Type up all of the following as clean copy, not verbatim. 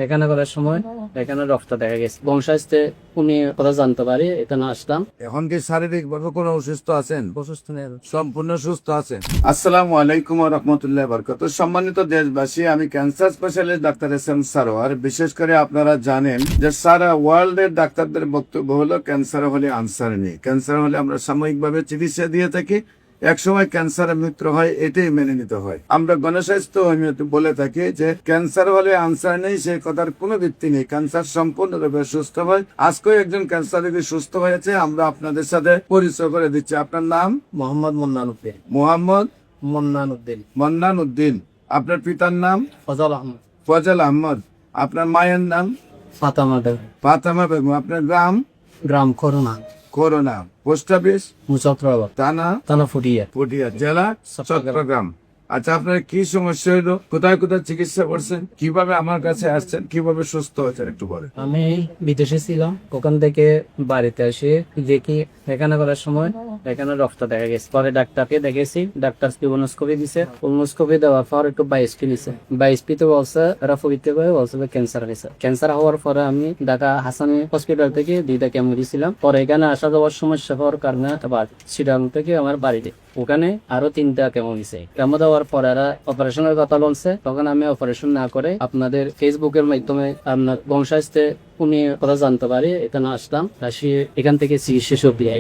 এখানে করার সময় এখানে রক্ত দেখা গেছে বংশাস্তে উনি কথা জানতে পারি এখানে আসলাম। এখন কি শারীরিক ভাবে কোনো অসুস্থ আছেন? অসুস্থ নেই। সম্পূর্ণ সুস্থ আছেন? আসসালামু আলাইকুম ওয়া রাহমাতুল্লাহি ওয়া বারাকাতুহু। সম্মানিত দেশবাসী, আমি cancer specialist doctor SM. Sarwar. বিশেষ করে আপনারা জানেন যে সারা ওয়ার্ল্ডের ডাক্তারদের বক্তব্য হলো ক্যান্সার হলে আনসার নেই। ক্যান্সার হলে আমরা সাময়িকভাবে চিকিৎসা দিয়ে থাকি, একসময় ক্যান্সারের মৃত্যু হয়, এটাই মেনে নিতে হয়। আমরা গণস্বাস্থ্য বলে থাকি যে ক্যান্সার হলে আনসার নেই, সেই কথার কোনো ভিত্তি নেই। ক্যান্সার সম্পূর্ণরূপে সুস্থ হয়। আজকেও একজন ক্যান্সার রোগী সুস্থ হয়েছে, আমরা আপনাদের সাথে পরিচয় করে দিচ্ছি। আপনার নাম? মোহাম্মদ মন্নান উদ্দিন। মোহাম্মদ মন্নান উদ্দিন। মন্নান উদ্দিন। আপনার পিতার নাম? ফজল আহমদ। ফজল আহমদ। আপনার মায়ের নাম? ফাতামা বেগম। ফাতেমা বেগম। আপনার গ্রাম? গ্রাম করোনা। করোনা। Post office? মুজফরাবাদ। থানা ফুটিয়া। পুঠিয়া, জেলা চট্টগ্রাম। আচ্ছা, আপনার কি সমস্যা হইলো? কোথায় কোথায় চিকিৎসা করছেন? কিভাবে আমার কাছে আসছেন? কিভাবে সুস্থ হয়েছেন একটু বলেন। আমি বিদেশে ছিলাম, ওখান থেকে বাড়িতে আসি, দেখি এখানে করার সময় এখানে রক্ত দেখা গেছে। পরে ডাক্তারকে দেখেছি, ডাক্তার কোলোনোস্কোপি দিছে। কোলোনোস্কোপি দেওয়ার পর একটু বায়োপসি নিছে। বায়োপসিতে বলছে এরা পরীক্ষা করে বলছে ক্যান্সার হয়েছে। ক্যান্সার হওয়ার পরে আমি ঢাকা হাসানি হসপিটাল থেকে 2টা কেমো দিয়েছিলাম। পরে এখানে আসা যাওয়ার সমস্যা হওয়ার কারণে আবার চিটাগাং থেকে আমার বাড়িতে ওখানে আরো 3টা কেমো দিছে। কেমো দেওয়ার পরে এরা অপারেশনের কথা বলছে, তখন আমি অপারেশন না করে আপনাদের ফেসবুকের মাধ্যমে আপনার বংশাস্তে উনি কথা জানতে পারি এখানে আসলাম। আসি এখান থেকে চিকিৎসা সব দিয়ে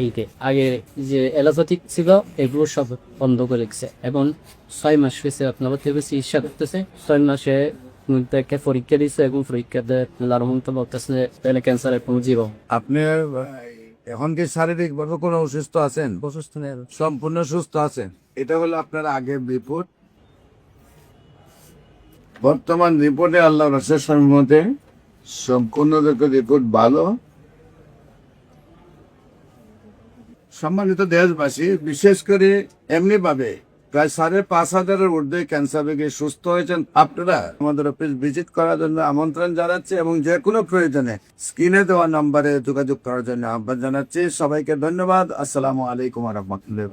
আগে যে এলোপ্যাথিক ছিল এগুলো সব বন্ধ করে দিচ্ছে। এবং 6 মাস হয়েছে আপনার থেকে চিকিৎসা করতেছে। 6 মাসে একটা পরীক্ষা দিচ্ছে এবং পরীক্ষাতে লারমন্ত বলতেছে তাহলে ক্যান্সারের কোনো জীবন। আপনি এখন কি শারীরিক ভাবে কোনো অসুস্থ আছেন? অসুস্থ নেই। সম্পূর্ণ সুস্থ আছেন। এটা হলো আপনার আগের রিপোর্ট। বর্তমান রিপোর্টে আল্লাহ রসের মধ্যে সম্পূর্ণ রিপোর্ট ভালো। সম্মানিত দেশবাসী, বিশেষ করে এমনি ভাবে প্রায় 5,500-এর ঊর্ধ্বে ক্যান্সার রোগী সুস্থ হয়েছেন। আপনারা আমাদের অফিস ভিজিট করার জন্য আমন্ত্রণ জানাচ্ছি এবং যে কোনো প্রয়োজনে স্ক্রিনে দেওয়া নম্বরে যোগাযোগ করার জন্য আহ্বান জানাচ্ছি। সবাইকে ধন্যবাদ। আসসালামু আলাইকুম ওয়া রাহমাতুল্লাহ।